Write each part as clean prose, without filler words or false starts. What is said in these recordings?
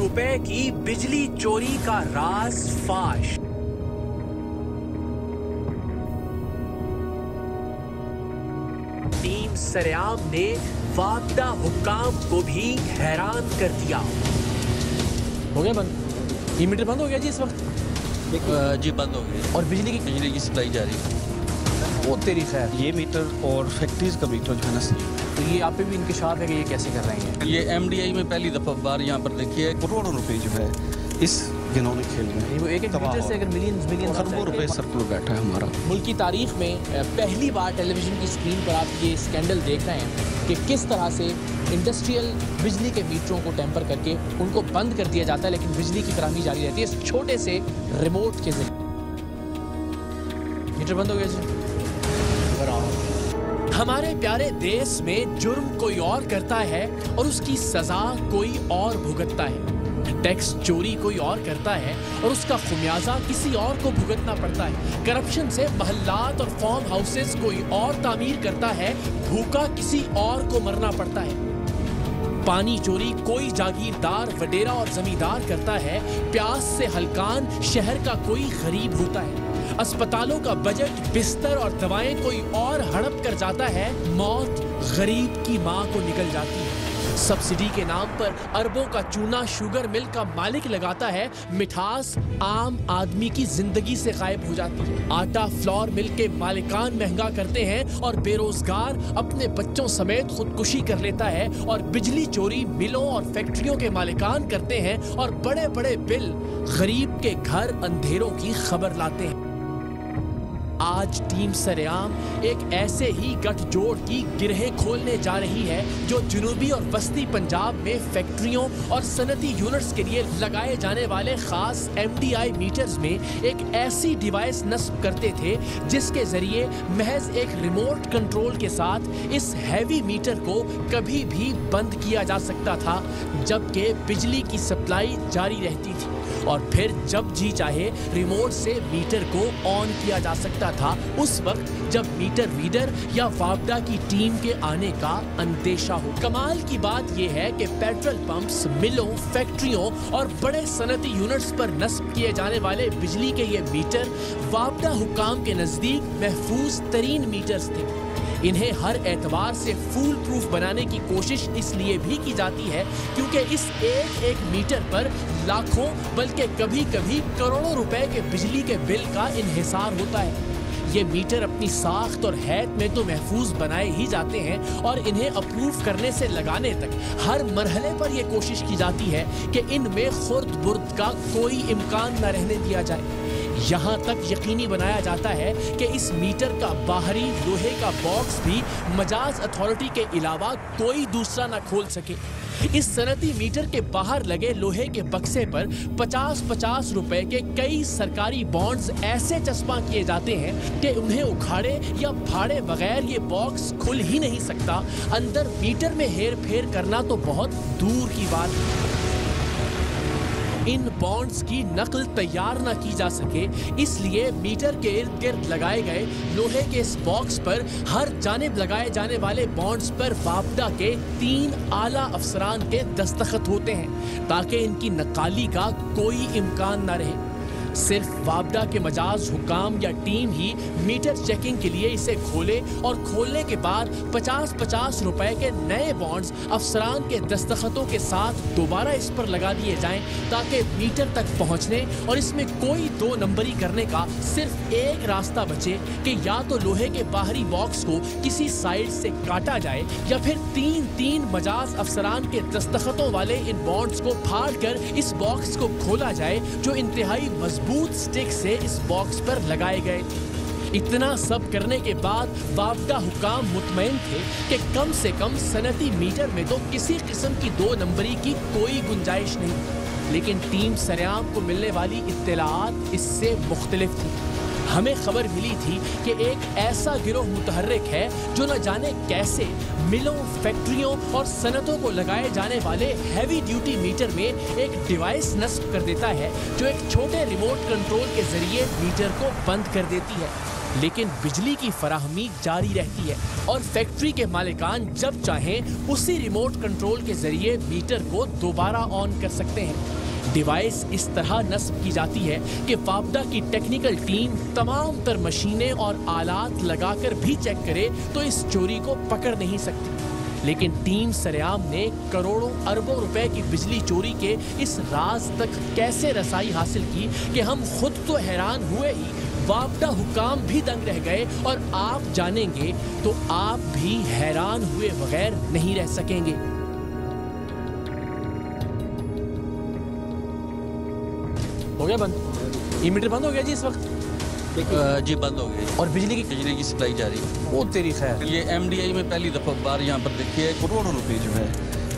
रुपए की बिजली चोरी का राज फाश। टीम सरेआम ने वापडा हुक्काम को भी हैरान कर दिया। हो गया बंद? ये मीटर बंद हो गया जी इस वक्त? जी बंद हो गया। और बिजली की सप्लाई जारी है। वो तेरी खैर, ये मीटर और फैक्ट्रीज का मीटर जो है ना सही, तो ये आप पे भी इंकशाफ है कि ये कैसे कर रहे हैं? ये MDI में पहली दफा बार यहाँ पर देखिए करोड़ों रुपए जो है इस घिनौने खेल में, वो एक मीटर से अगर मिलियन खरबों रुपए सर्कल बैठा है हमारा। मुल्क की तारीख में पहली बार टेलीविजन की स्क्रीन पर आप ये स्कैंडल देख रहे हैं कि किस तरह से इंडस्ट्रियल बिजली के मीटरों को टेम्पर करके उनको बंद कर दिया जाता है, लेकिन बिजली की फराहमी जारी रहती है इस छोटे से रिमोट के जरिए। मीटर बंद हो गया जी। हमारे प्यारे देश में जुर्म कोई और करता है और उसकी सजा कोई और भुगतता है। टैक्स चोरी कोई और करता है और उसका खुमियाजा किसी और को भुगतना पड़ता है। करप्शन से महल्लात और फार्म हाउसेस कोई और तामीर करता है, भूखा किसी और को मरना पड़ता है। पानी चोरी कोई जागीरदार, वडेरा और जमींदार करता है, प्यास से हलकान शहर का कोई गरीब होता है। अस्पतालों का बजट, बिस्तर और दवाएं कोई और हड़प कर जाता है, मौत गरीब की मां को निकल जाती है। सब्सिडी के नाम पर अरबों का चूना शुगर मिल का मालिक लगाता है, मिठास आम आदमी की जिंदगी से गायब हो जाती है। आटा फ्लोर मिल के मालिकान महंगा करते हैं और बेरोजगार अपने बच्चों समेत खुदकुशी कर लेता है। और बिजली चोरी मिलों और फैक्ट्रियों के मालिकान करते हैं और बड़े बड़े बिल गरीब के घर अंधेरों की खबर लाते हैं। आज टीम सरेआम एक ऐसे ही गठजोड़ की गिरहें खोलने जा रही है जो जनूबी और वस्ती पंजाब में फैक्ट्रियों और सनती यूनिट्स के लिए लगाए जाने वाले खास MDI मीटर्स में एक ऐसी डिवाइस नस्ब करते थे जिसके जरिए महज एक रिमोट कंट्रोल के साथ इस हैवी मीटर को कभी भी बंद किया जा सकता था, जबकि बिजली की सप्लाई जारी रहती थी और फिर जब जी चाहे रिमोट से मीटर को ऑन किया जा सकता था, उस वक्त जब मीटर रीडर या वापडा की टीम के आने का अंदेशा हो। कमाल की बात यह है कि पेट्रोल पंप्स, मिलों, फैक्ट्रियों और बड़े सनती यूनिट्स पर नस्ब किए जाने वाले बिजली के ये मीटर वापडा हुक्काम के नजदीक महफूज तरीन मीटर्स थे। इन्हें हर एतबार से फूल प्रूफ बनाने की कोशिश इसलिए भी की जाती है क्योंकि इस एक एक मीटर पर लाखों बल्कि कभी कभी करोड़ों रुपए के बिजली के बिल का इन्हिसार होता है। ये मीटर अपनी साख्त और हैत में तो महफूज बनाए ही जाते हैं और इन्हें अप्रूव करने से लगाने तक हर मरहले पर यह कोशिश की जाती है कि इनमें खुर्द बुर्द का कोई इम्कान न रहने दिया जाए। यहाँ तक यकीनी बनाया जाता है कि इस मीटर का बाहरी लोहे का बॉक्स भी मजाज अथॉरिटी के अलावा कोई दूसरा न खोल सके। इस सनती मीटर के बाहर लगे लोहे के बक्से पर 50-50 रुपए के कई सरकारी बॉन्ड्स ऐसे चस्पा किए जाते हैं कि उन्हें उखाड़े या फाड़े बगैर ये बॉक्स खुल ही नहीं सकता। अंदर मीटर में हेर फेर करना तो बहुत दूर की बात है। इन बॉन्ड्स की नकल तैयार ना की जा सके, इसलिए मीटर के इर्द गिर्द लगाए गए लोहे के इस बॉक्स पर हर जानिब लगाए जाने वाले बॉन्ड्स पर वापडा के 3 आला अफसरान के दस्तखत होते हैं ताकि इनकी नकाली का कोई इम्कान ना रहे। सिर्फ वापडा के मजाज हुकाम या टीम ही मीटर चेकिंग के लिए इसे खोले और खोलने के बाद 50-50 रुपए के नए बॉन्ड्स अफसरान के दस्तखतों के साथ दोबारा इस पर लगा दिए जाएं ताकि मीटर तक पहुंचने और इसमें कोई 2 नंबरी करने का सिर्फ एक रास्ता बचे कि या तो लोहे के बाहरी बॉक्स को किसी साइड से काटा जाए या फिर 3 मजाज अफसरान के दस्तखतों वाले इन बॉन्ड्स को फाड़ कर इस बॉक्स को खोला जाए जो इंतहाई मजबूत स्टिक से इस बॉक्स पर लगाए गए थे। इतना सब करने के बाद वापडा हुकाम मुतमईन थे कि कम से कम सनती मीटर में तो किसी किस्म की 2 नंबरी की कोई गुंजाइश नहीं, लेकिन टीम सरेआम को मिलने वाली इत्तलाआत इससे मुख्तलिफ थी। हमें खबर मिली थी कि एक ऐसा गिरोह मुतहर्रिक है जो न जाने कैसे मिलों, फैक्ट्रियों और सनतों को लगाए जाने वाले हैवी ड्यूटी मीटर में एक डिवाइस नस्ब कर देता है जो एक छोटे रिमोट कंट्रोल के जरिए मीटर को बंद कर देती है। लेकिन बिजली की फराहमी जारी रहती है और फैक्ट्री के मालिकान जब चाहें उसी रिमोट कंट्रोल के जरिए मीटर को दोबारा ऑन कर सकते हैं। डिवाइस इस तरह नस्ब की जाती है कि फाबडा की टेक्निकल टीम तमाम तर मशीनें और आलात लगाकर भी चेक करे तो इस चोरी को पकड़ नहीं सकती। लेकिन टीम सरेआम ने करोड़ों अरबों रुपए की बिजली चोरी के इस राज तक कैसे रसाई हासिल की कि हम खुद तो हैरान हुए ही, फाबडा हुकाम भी दंग रह गए और आप जानेंगे तो आप भी हैरान हुए बगैर नहीं रह सकेंगे। हो गया बंद? ये मीटर बंद हो गया जी इस वक्त? जी बंद हो गई। और बिजली की सप्लाई जारी है। वो तेरी खैर। ये MDI में पहली दफा बार यहाँ पर देखी है। करोड़ों रुपए जो है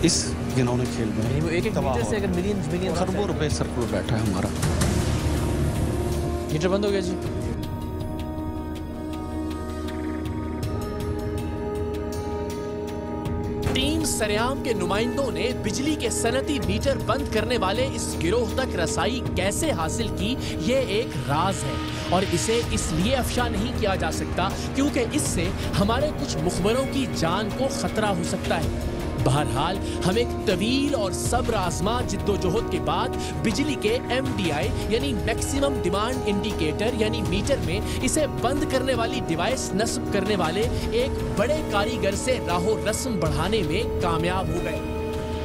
इस घिनौने खेल में, वो एक मीटर से अगर मिलियन खरबों रुपए सर्कुलर बैठा है हमारा। मीटर बंद हो गया जी। टीम सरेआम के नुमाइंदों ने बिजली के सनती मीटर बंद करने वाले इस गिरोह तक रसाई कैसे हासिल की, ये एक राज है और इसे इसलिए अफशा नहीं किया जा सकता क्योंकि इससे हमारे कुछ मुखबरों की जान को खतरा हो सकता है। बहरहाल हम एक तवील और सब्र आजमा जिद्दोजहद के बाद बिजली के MDI यानी मैक्सिमम डिमांड इंडिकेटर यानी मीटर में इसे बंद करने वाली डिवाइस नस्ब करने वाले एक बड़े कारीगर से राहो रस्म बढ़ाने में कामयाब हो गए।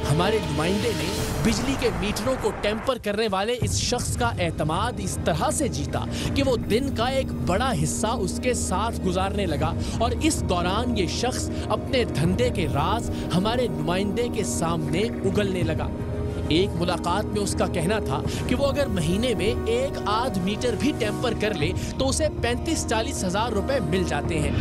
हमारे नुमाइंदे ने बिजली के मीटरों को टेम्पर करने वाले इस शख्स का एतमाद इस तरह से जीता कि वो दिन का एक बड़ा हिस्सा उसके साथ गुजारने लगा और इस दौरान ये शख्स अपने धंधे के राज हमारे नुमाइंदे के सामने उगलने लगा। एक मुलाकात में उसका कहना था कि वो अगर महीने में एक आध मीटर भी टेम्पर कर ले तो उसे 35-40 हजार रुपए मिल जाते हैं।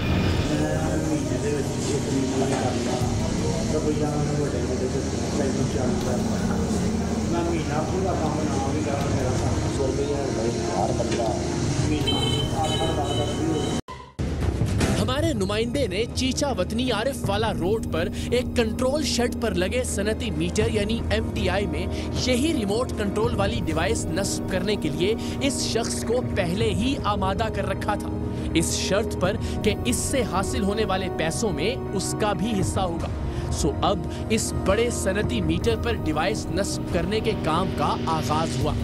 हमारे नुमाइंदे ने चीचा वतनी आरिफ वाला रोड पर एक कंट्रोल शेड पर लगे सनती मीटर यानी MDI में यही रिमोट कंट्रोल वाली डिवाइस नस्ब करने के लिए इस शख्स को पहले ही आमादा कर रखा था, इस शर्त पर कि इससे हासिल होने वाले पैसों में उसका भी हिस्सा होगा। सो अब इस बड़े सनती मीटर पर डिवाइस नस्ब करने के काम का आगाज हुआ।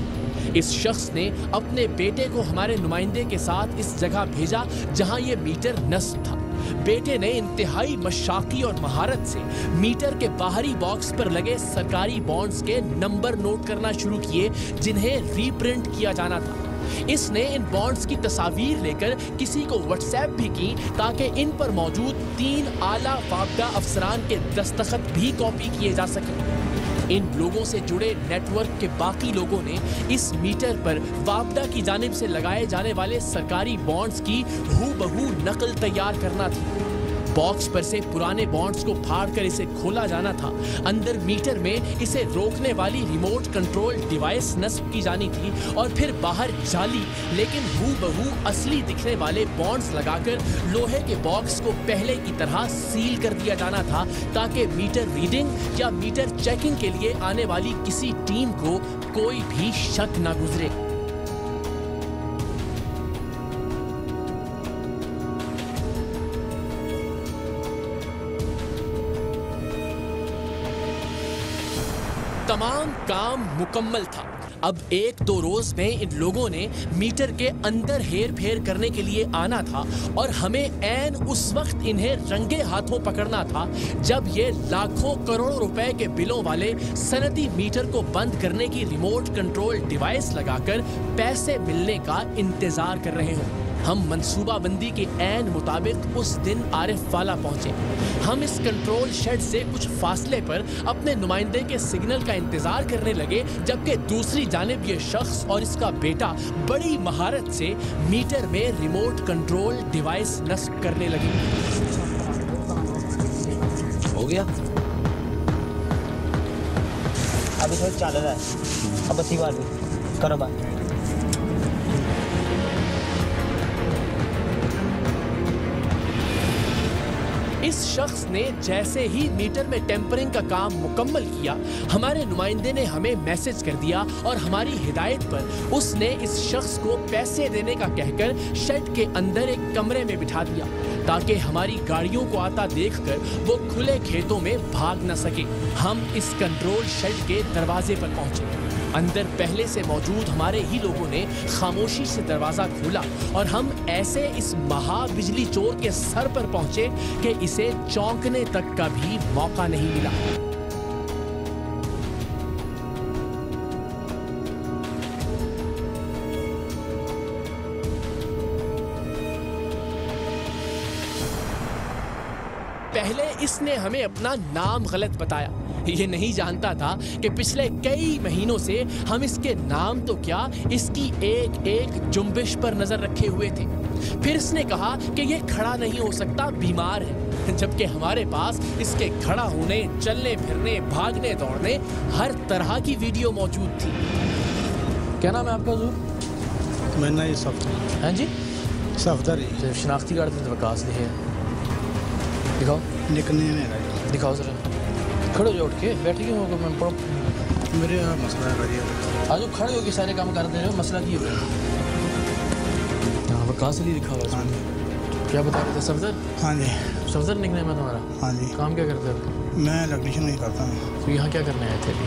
इस शख्स ने अपने बेटे को हमारे नुमाइंदे के साथ इस जगह भेजा जहां ये मीटर नस्ब था। बेटे ने इंतहाई मशाकी और महारत से मीटर के बाहरी बॉक्स पर लगे सरकारी बॉन्ड्स के नंबर नोट करना शुरू किए जिन्हें रीप्रिंट किया जाना था। इसने इन बॉन्ड्स की तस्वीर लेकर किसी को व्हाट्सएप भी की ताकि इन पर मौजूद 3 आला फाबडा अफसरान के दस्तखत भी कॉपी किए जा सके। इन लोगों से जुड़े नेटवर्क के बाकी लोगों ने इस मीटर पर फाबडा की जानिब से लगाए जाने वाले सरकारी बॉन्ड्स की हूबहू नकल तैयार करना थी। बॉक्स पर से पुराने बॉन्ड्स को फाड़कर इसे खोला जाना था। अंदर मीटर में इसे रोकने वाली रिमोट कंट्रोल डिवाइस नस्ब की जानी थी और फिर बाहर जाली लेकिन हूबहू असली दिखने वाले बॉन्ड्स लगाकर लोहे के बॉक्स को पहले की तरह सील कर दिया जाना था ताकि मीटर रीडिंग या मीटर चेकिंग के लिए आने वाली किसी टीम को कोई भी शक न गुजरे। तमाम काम मुकम्मल था। अब 1-2 रोज में इन लोगों ने मीटर के अंदर हेर फेर करने के लिए आना था और हमें ऐन उस वक्त इन्हें रंगे हाथों पकड़ना था जब ये लाखों करोड़ों रुपए के बिलों वाले सनती मीटर को बंद करने की रिमोट कंट्रोल डिवाइस लगाकर पैसे मिलने का इंतजार कर रहे हों। हम मंसूबाबंदी के ऐन मुताबिक उस दिन आरिफ वाला पहुंचे। हम इस कंट्रोल शेड से कुछ फासले पर अपने नुमाइंदे के सिग्नल का इंतजार करने लगे जबकि दूसरी जानिब ये शख्स और इसका बेटा बड़ी महारत से मीटर में रिमोट कंट्रोल डिवाइस नस्ब करने लगे। हो गया, अभी थोड़ा चल रहा है, अब बत्ती बार करो बात। इस शख्स ने जैसे ही मीटर में टेम्परिंग का काम मुकम्मल किया, हमारे नुमाइंदे ने हमें मैसेज कर दिया और हमारी हिदायत पर उसने इस शख्स को पैसे देने का कहकर शेड के अंदर एक कमरे में बिठा दिया ताकि हमारी गाड़ियों को आता देखकर वो खुले खेतों में भाग न सके। हम इस कंट्रोल शेड के दरवाजे पर पहुंचे। अंदर पहले से मौजूद हमारे ही लोगों ने खामोशी से दरवाजा खोला और हम ऐसे इस महा बिजली चोर के सर पर पहुंचे कि इसे चौंकने तक का भी मौका नहीं मिला। पहले इसने हमें अपना नाम गलत बताया। ये नहीं जानता था कि पिछले कई महीनों से हम इसके नाम तो क्या, इसकी एक एक जुम्बिश पर नजर रखे हुए थे। फिर इसने कहा कि ये खड़ा नहीं हो सकता, बीमार है, जबकि हमारे पास इसके खड़ा होने, चलने फिरने, भागने दौड़ने हर तरह की वीडियो मौजूद थी। क्या नाम है आपका हुजूर? मेरा नाम सफदर। हाँ जी, सफदर ही। शनाख्ती कार्ड से वकास लिखे दिखाओ। निकलने में दिखाओ जरा। खड़े हो जाओ, उठ के बैठ क्यों होगा? मैं पढ़ो। मेरे यहाँ मसला है भाई। आज खड़े हो के सारे काम कर दे रहे हो, मसला की है? यहाँ वकास अली लिखा हुआ है। क्या बता रहे थे? सफदर? हाँ जी। सफदर निकनेम है तुम्हारा? हाँ जी। काम क्या करते हो? मैं इलेक्ट्रिशियन नहीं करता हूँ। तो यहाँ क्या करने आए थे अभी?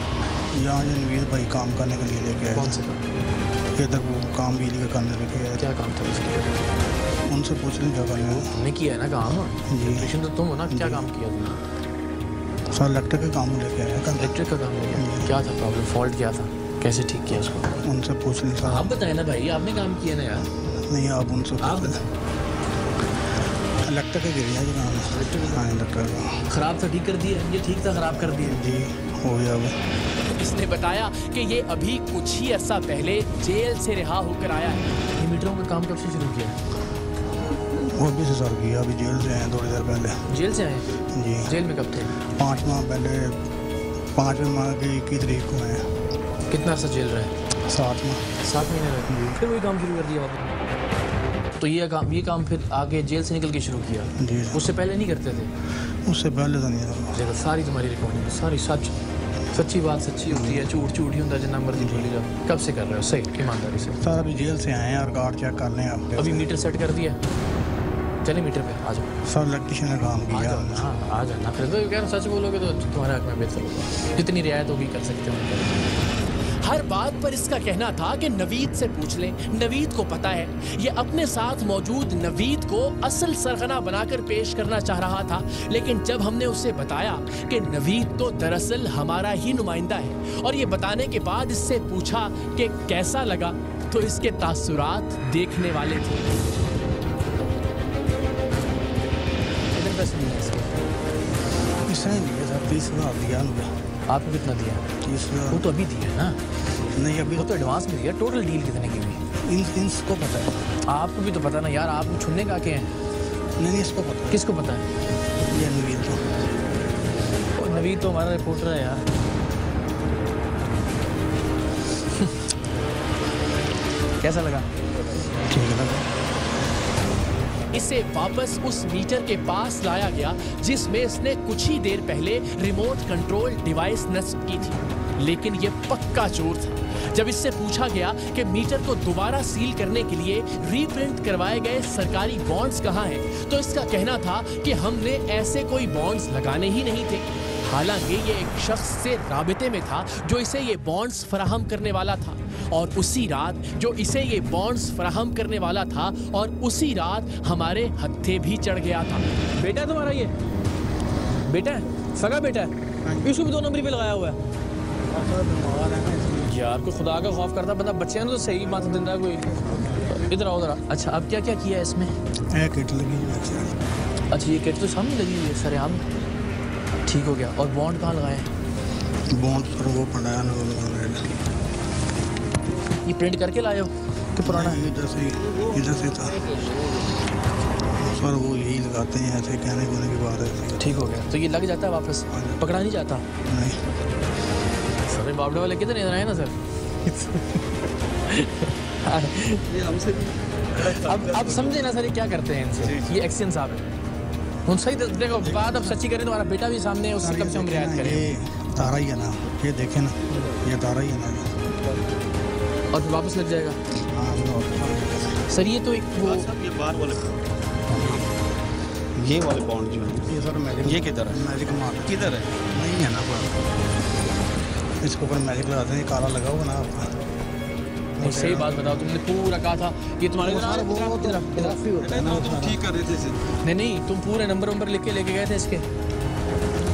यहाँ जो नवीद भाई काम करने के लिए लेके आए। कौन से काम? इधर वो काम बिजली का करने लेके आए। क्या काम था उसके? उनसे पूछ लें क्या करना है। तुमने किया है ना काम? जी। इलेक्ट्रिशियन तो तुम हो ना? क्या काम किया तुमने? सर इलेक्ट्रिक का काम लेके आए। इलेक्ट्रिक का काम किया? क्या था प्रॉब्लम? फॉल्ट क्या था? कैसे ठीक किया उसको? उनसे पूछ लें सर। आप बताए ना भाई, आपने काम किया ना यार। नहीं, आप उनसे आप बताएं। इलेक्ट्रिक का गिरी है जो काम है। हाँ, इलेक्ट्रिक का खराब था, ठीक कर दिया? ये ठीक था, खराब कर दिया? जी, हो गया वो। इसने बताया कि ये अभी कुछ ही अरसा पहले जेल से रिहा होकर आया है। ये मीटरों का काम कब से शुरू किया? वो भी से सर किया, अभी जेल से आए 2 देर पहले। जेल से आए? जी। जेल में कब थे? 5 माह पहले, 5वें माह की 21 तारीख को आए। कितना अर्सा जेल रहे? 7 माह। 7 महीने रहे। फिर वही काम शुरू कर दिया आपने? तो ये काम फिर आगे जेल से निकल के शुरू किया? जी। उससे पहले नहीं करते थे? उससे पहले तो नहीं था। देखो सारी तुम्हारी रिकॉर्डिंग, सारी सच्ची बात सच्ची होती है, झूठ ही होता है, जितना मर्जी बोली जाओ। कब से कर रहे हो सही ईमानदारी से? सर अभी जेल से आए हैं और कार्ड चेक कर लें आप। अभी मीटर सेट कर दिया? चले मीटर पे आ जाओ। सर इलेक्ट्रिशियन का काम किया। हाँ आ जाना। फिर तो यार सच बोलोगे तो तुम्हारे हक में बेहतर होगा। जितनी रियायत होगी कर सकते हो। हर बात पर इसका कहना था कि नवीद से पूछ लें, नवीद को पता है। ये अपने साथ मौजूद नवीद को असल सरगना बनाकर पेश करना चाह रहा था, लेकिन जब हमने उसे बताया कि नवीद तो दरअसल हमारा ही नुमाइंदा है और ये बताने के बाद इससे पूछा कि कैसा लगा, तो इसके तासुरात देखने वाले थे। इसने दिया सर 30,000 दिया मुझे। आपको कितना दिया? 30,000। वो तो अभी दिया ना? नहीं, अभी वो तो एडवांस में दिया। टोटल डील कितने की हुई? इनको पता है। आपको भी तो पता ना यार, आप छुड़ने का के हैं। नहीं, इसको पता है। किसको पता है? ये नवीद को। नवीद तो हमारा रिपोर्टर है यार। कैसा लगा? ठीक लगा। इसे वापस उस मीटर के पास लाया गया जिसमें इसने कुछ ही देर पहले रिमोट कंट्रोल डिवाइस नस्ब की थी, लेकिन ये पक्का चोर था। जब इससे पूछा गया कि मीटर को दोबारा सील करने के लिए रीप्रिंट करवाए गए सरकारी बॉन्ड्स कहाँ हैं, तो इसका कहना था कि हमने ऐसे कोई बॉन्ड्स लगाने ही नहीं थे। हालांकि ये एक शख्स से राबिते में था जो इसे ये बॉन्ड्स फराहम करने वाला था, और उसी रात जो इसे ये बॉन्ड्स फराहम करने वाला था और उसी रात हमारे हत्थे भी चढ़ गया था। बेटा तुम्हारा ये बेटा है? सगा बेटा है? इसको भी 2 नंबरी पे लगाया हुआ है यार। कोई खुदा का खौफ करता बंदा बच्चे तो सही मात दिन रहा कोई। इधर आओ जरा। अच्छा अब क्या क्या किया है इसमें? किट लगी हुई है। अच्छा ये किट तो सामने लगी हुई है सरेआम। ठीक हो गया। और बॉन्ड कहाँ लगाए? बॉन्ड पर वो पड़ा है ना, ये प्रिंट करके लाए हो कि पुराना है? इधर से था सर, वो यही लगाते हैं ऐसे कहने कोने की बात है। ठीक हो गया। तो ये लग जाता है वापस? पकड़ा नहीं जाता? नहीं सर बावड़े वाले कितने इधर आए ना सर। अब समझे ना सर ये क्या करते हैं इनसे। ये एक्शन साहब है, हम सही देखो बात अब सच्ची करें तो हमारा बेटा भी सामने है, उससे कम से कम रियायत करें। ये तारा ही है ना, ये देखे ना, ये तारा ही है ना। और फिर वापस लग जाएगा। हाँ, सर ये तो एक वो ये बाहर वाले ये वाले बॉन्ड जो है ये सर मैजिक, ये किधर है? मैजिक मार किधर है? नहीं है ना पूरा, इसके ऊपर मैजिक लगाते हैं, ये काला लगा हुआ ना आपका। नहीं, सही बात बताओ, तुमने पूरा कहा था ये तुम्हारे वो सारा वो तो ही होता है ना, ठीक कर रहे थे इसे। नहीं तुम पूरे नंबर लिख के लेके गए थे इसके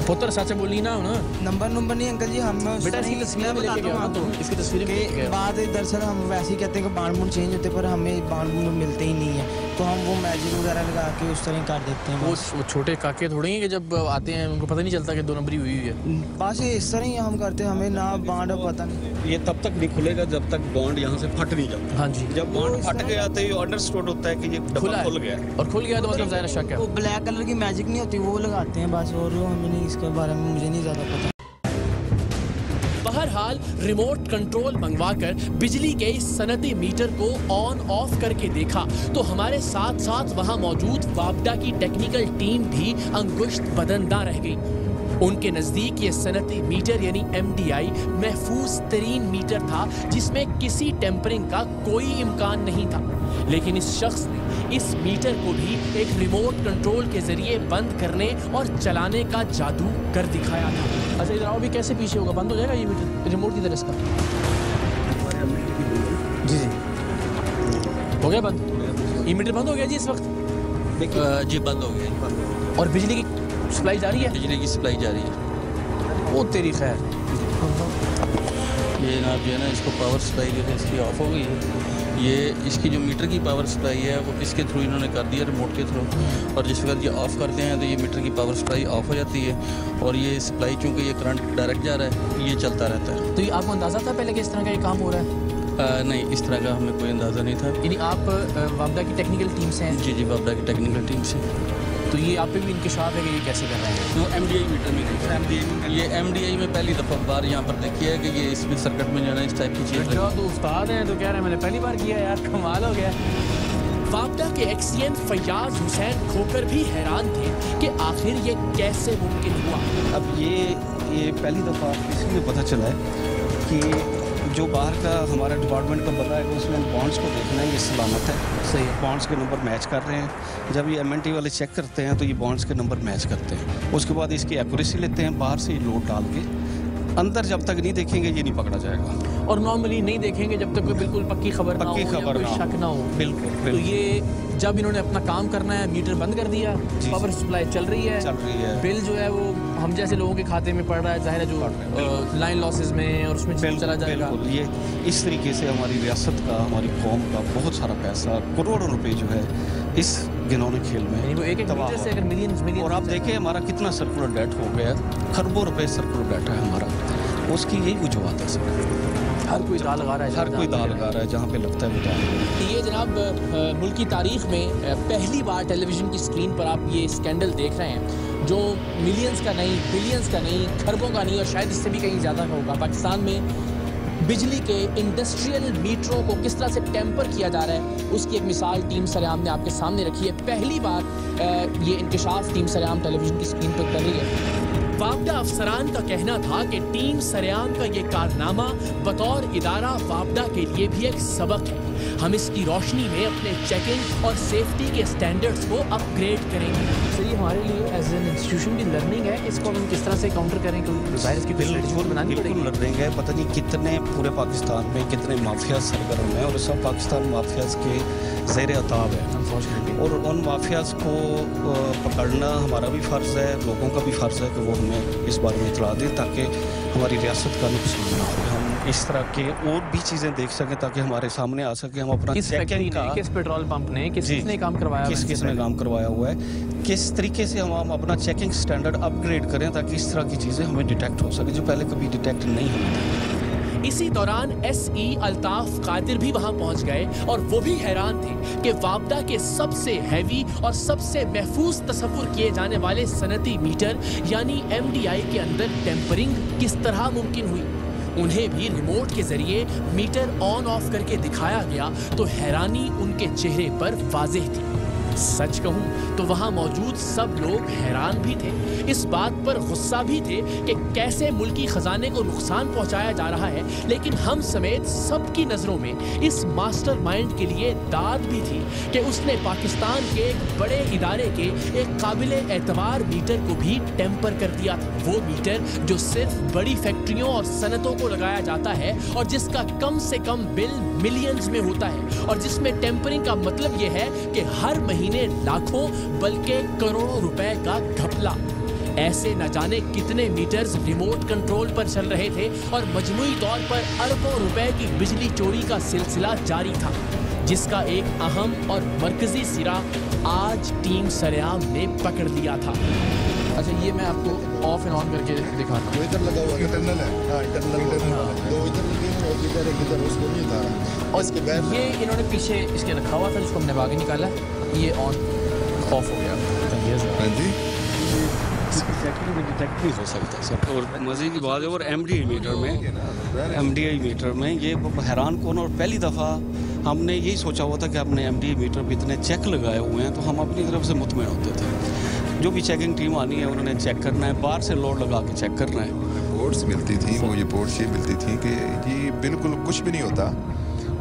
पुत्र सच बोली ना ना नंबर नहीं अंकल जी, हम बेटा इसकी तस्वीरें भी लेके गया ना, तो इसकी तस्वीरें भी लेके गया। बाद दरअसल हम वैसे ही कहते हैं कि बांड बूंड चेंज होते, पर हमें बांड बूंड मिलते ही नहीं है, तो हम वो मैजिक वगैरह लगा के उस तरह कर देते हैं। वो छोटे काके थोड़े हैं कि जब आते हैं उनको पता नहीं चलता कि 2 नंबरी हुई है। बस इस तरह ही हम करते हैं, हमें ना बांड पता नहीं। ये तब तक नहीं खुलेगा जब तक बॉन्ड यहाँ से फट नहीं जाता। हाँ जी, जब बॉन्ड फट गया तो ये अंडरस्टूड होता है कि ये खुला डब्बा है। खुल गया है। और खुल गया तो मतलब ज़ाहिर शक है। वो ब्लैक कलर की मैजिक नहीं होती, वो लगाते हैं बस, और हमें नहीं, इसके बारे में मुझे नहीं ज़्यादा पता। बहरहाल रिमोट कंट्रोल मंगवाकर बिजली के इस सनती मीटर को ऑन ऑफ करके देखा तो हमारे साथ साथ वहां मौजूद वापडा की टेक्निकल टीम भी अंगुश्त बदनदा रह गई। उनके नजदीक ये सनती मीटर यानी MDI महफूज तरीन मीटर था जिसमें किसी टेम्परिंग का कोई इम्कान नहीं था, लेकिन इस शख्स ने इस मीटर को भी एक रिमोट कंट्रोल के जरिए बंद करने और चलाने का जादू कर दिखाया था। अच्छा इधर आओ, भी कैसे पीछे होगा? बंद हो जाएगा ये मीटर रिमोट की तरह इसका? जी हो गया बंद? ये मीटर बंद हो गया जी इस वक्त? जी बंद हो गया। और बिजली की सप्लाई जारी है? बिजली की सप्लाई जारी है। वो तेरी खैर, ये जनाब जो है ना, इसको पावर सप्लाई जो है इसकी ऑफ हो गई है। ये इसकी जो मीटर की पावर सप्लाई है वो इसके थ्रू इन्होंने कर दिया, रिमोट के थ्रू। और जिस वक्त ये ऑफ़ करते हैं तो ये मीटर की पावर सप्लाई ऑफ हो जाती है और ये सप्लाई चूँकि ये करंट डायरेक्ट जा रहा है, ये चलता रहता है। तो ये आपको अंदाज़ा था पहले कि इस तरह का ये काम हो रहा है? नहीं, इस तरह का हमें कोई अंदाज़ा नहीं था। यानी आप वापडा की टेक्निकल टीम से हैं? जी वापडा की टेक्निकल टीम से। तो ये आप पे भी इंकशाफ है कि ये कैसे कर रहे हैं? वो MDI मीटर में नहीं, ये MDI में पहली दफ़ा बार यहाँ पर देखी है कि ये इसमें सर्किट में जो है ना इस टाइप की चीज़ जो तो उस्ताद हैं तो कह रहे हैं मैंने पहली बार किया यार, कमाल हो गया। वापडा के XCN फैयाज हुसैन खोकर भी हैरान थे कि आखिर ये कैसे मुमकिन हुआ। अब ये पहली दफ़ा इसलिए पता चला है कि जो बाहर का हमारा डिपार्टमेंट का बंदा है उसने बॉन्ड्स को देखना है, ये सलामत है, सही है, बॉन्ड्स के नंबर मैच कर रहे हैं। जब ये MNT वाले चेक करते हैं तो ये बॉन्ड्स के नंबर मैच करते हैं, उसके बाद इसकी एक्यूरेसी लेते हैं, बाहर से ये लोड डाल के अंदर जब तक नहीं देखेंगे ये नहीं पकड़ा जाएगा। और नॉर्मली नहीं देखेंगे जब तक कोई बिल्कुल पक्की खबर ना हो, कोई शक ना हो। बिल्कुल। तो ये जब इन्होंने अपना काम करना है, मीटर बंद कर दिया, पावर सप्लाई चल रही है, बिल जो है वो हम जैसे लोगों के खाते में पड़ रहा है, जाहिर है जो लाइन लॉसेस में और उसमें चला जाएगा। ये इस तरीके से हमारी रियासत का, हमारी कौम का बहुत सारा पैसा, करोड़ों रुपए जो है इस घिनौने खेल में वो एक मीटर से अगर मिलियंस और आप देखें हमारा कितना सर्कुलर डेट हो गया, खरबों रुपए सर्कुलर डेट है हमारा, उसकी यही वजूहत है सर। हर कोई दाल लगा रहा है, हर कोई दाल लगा रहा है, जहाँ पे लगता है वो दाल। ये जनाब मुल्क की तारीख में पहली बार टेलीविज़न की स्क्रीन पर आप ये स्कैंडल देख रहे हैं जो मिलियंस का नहीं, बिलियंस का नहीं, खरबों का नहीं और शायद इससे भी कहीं ज़्यादा का होगा। पाकिस्तान में बिजली के इंडस्ट्रियल मीटरों को किस तरह से टेम्पर किया जा रहा है उसकी एक मिसाल टीम सरेआम ने आपके सामने रखी है। पहली बार ये इंकशाफ टीम सरेआम टेलीविज़न की स्क्रीन पर कर रही है। वापडा अफसरान का कहना था कि टीम सरेआम का ये कारनामा बतौर इदारा वापडा के लिए भी एक सबक है। हम इसकी रोशनी में अपने चेकिंग और सेफ्टी के स्टैंडर्ड्स को अपग्रेड करेंगे। सर ये हमारे लिए एज एन इंस्टीट्यूशन की लर्निंग है, इसको हम किस तरह से काउंटर करें, वायरस की बिल्कुल लर्निंग है। पता नहीं कितने पूरे पाकिस्तान में कितने माफिया सरगर्म हैं और सब पाकिस्तान माफियाज के ज़ेर अताब है और उन माफियाज को पकड़ना हमारा भी फ़र्ज़ है, लोगों का भी फ़र्ज़ है कि वो हमें इस बारे में इतला दें ताकि हमारी रियासत का नुकसान ना हो, हम इस तरह के और भी चीज़ें देख सकें ताकि हमारे सामने आ सके। हम अपना चेकिंग का, किस पेट्रोल पंप ने किसने काम करवाया, किसने काम करवाया हुआ है, किस तरीके से हम अपना चेकिंग स्टैंडर्ड अपग्रेड करें ताकि इस तरह की चीज़ें हमें डिटेक्ट हो सके जो पहले कभी डिटेक्ट नहीं हुई थी। इसी दौरान SE अल्ताफ कादिर भी वहां पहुंच गए और वो भी हैरान थे कि वापडा के सबसे हैवी और सबसे महफूज तस्वुर किए जाने वाले सनती मीटर यानी MDI के अंदर टेम्परिंग किस तरह मुमकिन हुई। उन्हें भी रिमोट के जरिए मीटर ऑन ऑफ करके दिखाया गया तो हैरानी उनके चेहरे पर वाज़ेह थी। सच कहूं तो वहां मौजूद सब लोग हैरान भी थे, इस बात पर गुस्सा भी थे कि कैसे मुल्की खजाने को नुकसान पहुंचाया जा रहा है, लेकिन हम समेत सबकी नजरों में इस मास्टरमाइंड के लिए दाद भी थी कि उसने पाकिस्तान के एक बड़े इदारे के एक काबिले एतबार मीटर को भी टेम्पर कर दिया था। वो मीटर जो सिर्फ बड़ी फैक्ट्रियों और सनतों को लगाया जाता है और जिसका कम से कम बिल मिलियंस में होता है, और जिसमें टेम्परिंग का मतलब यह है कि हर महीने लाखों बल्कि करोड़ों रुपए का घपला। ऐसे न जाने कितने मीटर्स रिमोट कंट्रोल पर चल रहे थे और मजमूई तौर पर अरबों रुपए की बिजली चोरी का सिलसिला जारी था, जिसका एक अहम और मरकजी सिरा आज टीम सरेआम ने पकड़ लिया था। अच्छा, ये मैं आपको ऑफ एंड ऑन करके दिखाता हूँ। इधर लगा हुआ इंटरनल है, हाँ इंटरनल दो इधर लगे हैं और इधर एक इधर, उसको नहीं था। और इसके बाद ये इन्होंने पीछे इसके रखा हुआ था जिसको हमने आगे निकाला, ये ऑन ऑफ हो गया। हाँ जी, डिटेक्ट नहीं हो सकता सर। और मज़े की बात है, और एमडीआई मीटर में ये हैरान कौन, और पहली दफ़ा हमने यही सोचा हुआ था कि अपने एमडीआई मीटर पे इतने चेक लगाए हुए हैं तो हम अपनी तरफ से मुतमईन होते थे। जो भी चेकिंग टीम आनी है उन्होंने चेक करना है, बाहर से लोड लगा के चेक करना है। रिपोर्ट्स मिलती थी, वो रिपोर्ट्स ये मिलती थी कि ये बिल्कुल कुछ भी नहीं होता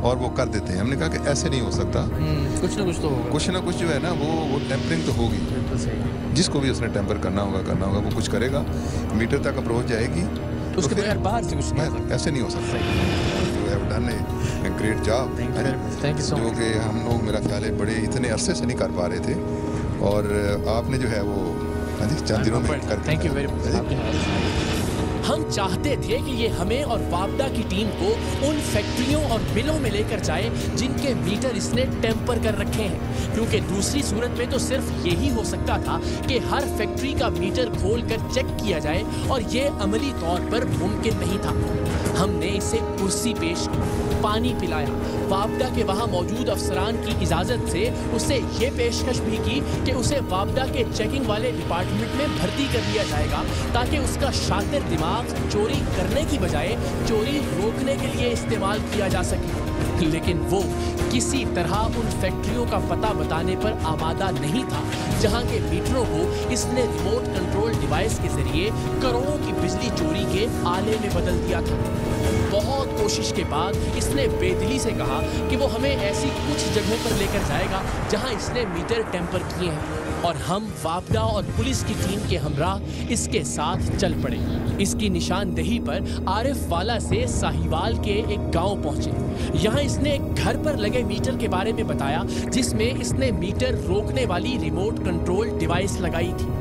और वो कर देते हैं। हमने कहा कि ऐसे नहीं हो सकता, कुछ ना कुछ तो होगा, कुछ ना कुछ जो है ना वो टेम्परिंग तो होगी। जिसको भी उसने टेम्पर करना होगा वो कुछ करेगा, मीटर तक अप्रोच जाएगी, उसके बगैर बाहर से कुछ नहीं, ऐसे नहीं हो सकता। You have done a great job, thank you so जो कि हम लोग मेरा ख्याल है बड़े इतने अरसे से नहीं कर पा रहे थे, और आपने जो है वो चंद दिनों में कर। Thank you very much. हम चाहते थे कि ये हमें और वापडा की टीम को उन फैक्ट्रियों और मिलों में लेकर जाए जिनके मीटर इसने टेम्पर कर रखे हैं, क्योंकि दूसरी सूरत में तो सिर्फ यही हो सकता था कि हर फैक्ट्री का मीटर खोलकर चेक किया जाए, और ये अमली तौर पर मुमकिन नहीं था। हमने इसे कुर्सी पेश की, पानी पिलाया, वापडा के वहाँ मौजूद अफसरान की इजाज़त से उसे ये पेशकश भी की कि उसे वापडा के चेकिंग वाले डिपार्टमेंट में भर्ती कर लिया जाएगा, ताकि उसका शातिर दिमाग चोरी करने की बजाय चोरी रोकने के लिए इस्तेमाल किया जा सके। लेकिन वो किसी तरह उन फैक्ट्रियों का पता बताने पर आमादा नहीं था जहां के मीटरों को इसने रिमोट कंट्रोल डिवाइस के जरिए करोड़ों की बिजली चोरी के आले में बदल दिया था। बहुत कोशिश के बाद इसने बेदिली से कहा कि वो हमें ऐसी कुछ जगहों पर लेकर जाएगा जहां इसने मीटर टेम्पर किए हैं, और हम वापडा और पुलिस की टीम के हमराह इसके साथ चल पड़े। इसकी निशानदेही पर आरिफ वाला से साहिवाल के एक गांव पहुंचे। यहाँ इसने एक घर पर लगे मीटर के बारे में बताया, जिसमें इसने मीटर रोकने वाली रिमोट कंट्रोल डिवाइस लगाई थी।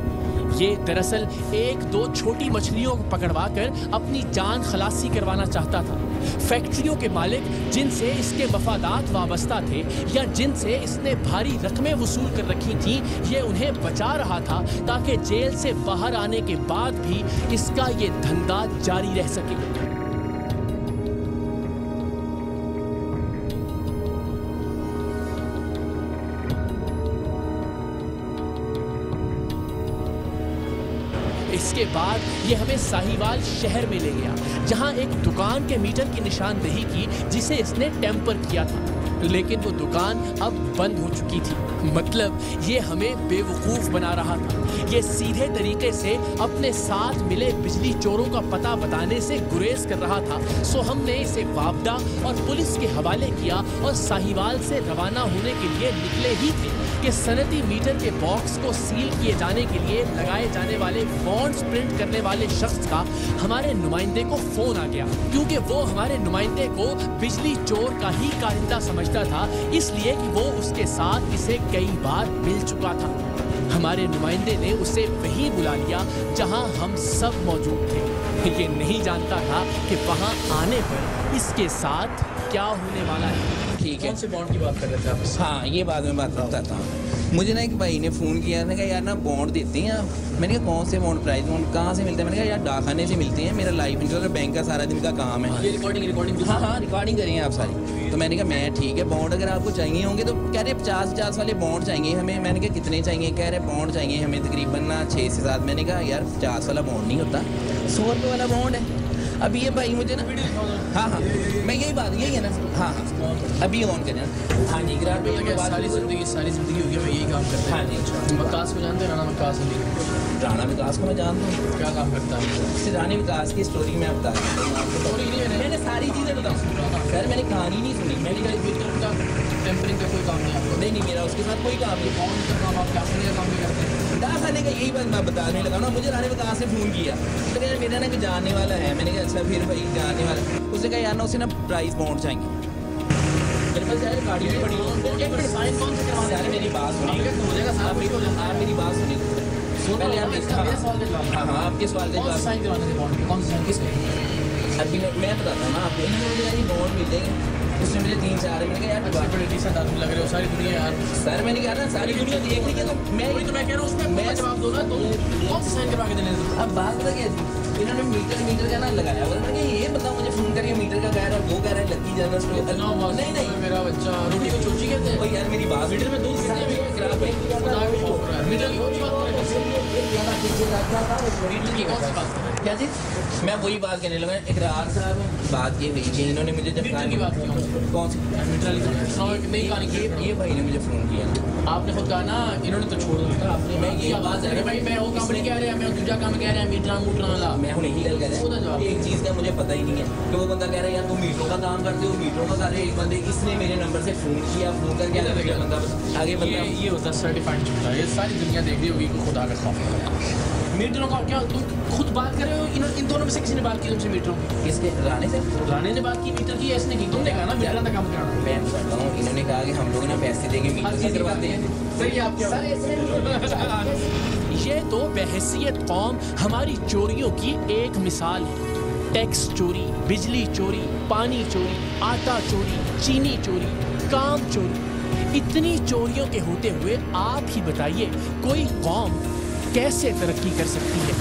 ये दरअसल एक दो छोटी मछलियों को पकड़वाकर अपनी जान खलासी करवाना चाहता था। फैक्ट्रियों के मालिक जिनसे इसके मफादात वाबस्ता थे या जिनसे इसने भारी रकमें वसूल कर रखी थी, ये उन्हें बचा रहा था ताकि जेल से बाहर आने के बाद भी इसका ये धंधा जारी रह सके। इसके बाद ये हमें साहिवाल शहर में ले गया, जहां एक दुकान के मीटर की निशानदेही की जिसे इसने टेम्पर किया था, लेकिन वो दुकान अब बंद हो चुकी थी। मतलब ये हमें बेवकूफ़ बना रहा था। ये सीधे तरीके से अपने साथ मिले बिजली चोरों का पता बताने से गुरेज कर रहा था। सो हमने इसे वापडा और पुलिस के हवाले किया और साहिवाल से रवाना होने के लिए निकले ही थे कि सनती मीटर के बॉक्स को सील किए जाने के लिए लगाए जाने वाले बॉन्ड्स प्रिंट करने वाले शख्स का हमारे नुमाइंदे को फोन आ गया, क्योंकि वो हमारे नुमाइंदे को बिजली चोर का ही कारिंदा समझता था, इसलिए कि वो उसके साथ इसे कई बार मिल चुका था। हमारे नुमाइंदे ने उसे वहीं बुला लिया जहां हम सब मौजूद थे। ये नहीं जानता था कि वहां आने पर इसके साथ क्या होने वाला है। ठीक है, कौन से बॉन्ड की बात कर रहे थे आप? हाँ, ये बाद में बात बताता हूँ। मुझे ना एक भाई ने फ़ोन किया, ने कहा यार ना बॉन्ड देते हैं आप। मैंने कहा कौन से बॉन्ड, प्राइस बॉन्ड कहाँ से मिलते हैं? मैंने कहा यार डाकखाने से मिलते हैं, मेरा लाइफ इंश्योरेंस बैंक का सारा दिन का काम है। ये रिकॉर्डिंग हाँ रिकॉर्डिंग करें आप सारी। तो मैंने कहा मैं ठीक है, बॉन्ड अगर आपको चाहिए होंगे तो कह रहे 50 वाले बॉन्ड चाहिए हमें। मैंने कहा कितने चाहिए? कह रहे बॉन्ड चाहिए हमें तकरीबन ना 6 से 7। मैंने कहा यार 50 वाला बॉन्ड नहीं होता, 100 रुपये वाला बॉन्ड है। अभी ये भाई मुझे ना हाँ हाँ मैं यही बात यही है ना हाँ हाँ अभी ऑन करें हाँ जी इकरार भाई सारी जिंदगी होगी मैं यही काम करता हाँ जी वकास को जानते हैं राणा वकास अली राणा विकास को मैं जानता हूँ क्या काम करता है रानी विकास की स्टोरी मैं बता रहा हूँ मैंने सारी चीज़ें बताऊँ सर मैंने कहानी नहीं सुनी मैंने का टेम्परिंग का कोई काम नहीं आपको नहीं मेरा उसके साथ कोई काम नहीं कौन सा काम आप क्या काम भी करते हैं खाने का यही बात मैं बताने लगा ना मुझे रानी विकास ने फ़ोन किया तो कह मेरा ना कोई जानने वाला है मैंने कहा अच्छा फिर भाई जानने वाला उसने कहा यार ना उसे ना प्राइस पहुँच जाएंगे मेरे पास यार गाड़ी भी पड़ी साइन कौन से करवा यार मेरी बात सुनिए आप मेरी बात सुनिए पहले आप हाँ हाँ आपके सवाल का जवाब साइन करवाने के बॉन्ड कौन सा साइन किसके अभी मैं बताता हूँ ना आपको मुझे यार बॉन्ड मिलेंगे उसने मुझे 3-4 मैंने कहा यार बड़े डिसेंट आदमी लग रहे हो सारी दुनिया यार सर मैंने कहा ना सारी दुनिया देख रही है तो मैं वही तो मैं कह रहा हूँ उसमें मैं जवाब दो ना तो कौन सा साइन करवा के देने अब बात पता क्या थी इन्होंने मीटर का ना लगाया हुआ था ये बता मुझे फोन करके मीटर का कह रहा है वो कह रहा है लकी जनरल स्टोर नहीं मेरा बच्चा रोटी को चोची कहते हैं यार मेरी बात मीटर में दूध क्या चीज मैं वही बात कहने लगा इकरार साहब बात ये हुई कि इन्होंने मुझे जब की बात कौन सी नहीं कहानी की ये भाई ने मुझे फोन किया आपने खुद कहा ना इन्होंने तो छोड़ दिया आपने मैं ये बात है भाई मैं वो कंपनी कह रहा है मैं दूसरा काम कह रहा है मीटर वाला मैं हूँ यही गल कह रहा हूँ एक चीज़ का मुझे पता ही नहीं है कि वो बंदा कह रहा है यार तुम मीटरों का काम करते हो मीटरों का कर रहे एक बंदे इसने मेरे नंबर से फ़ोन किया फ़ोन करके बंदा आगे बंदा ये होता है सर्टिफाइड झूठा ये सारी दुनिया देख रही होगी खुदा का खौफ मीटरों का क्या तुम खुद बात कर रहे हो इन दोनों में से किसी ने बात की तुमसे मीटरों की किसके राणे से राणे ने बात की मीटर की इसने की तुमने कहा ना मीटर का काम कराना मैं बताता हूँ इन्होंने कहा कि हम लोग ना पैसे देंगे मीटर करवाते हैं सही आप क्या ये तो बहैसियत कौम हमारी चोरियों की एक मिसाल है टैक्स चोरी बिजली चोरी पानी चोरी आटा चोरी चीनी चोरी काम चोरी इतनी चोरियों के होते हुए आप ही बताइए कोई कौम कैसे तरक्की कर सकती है।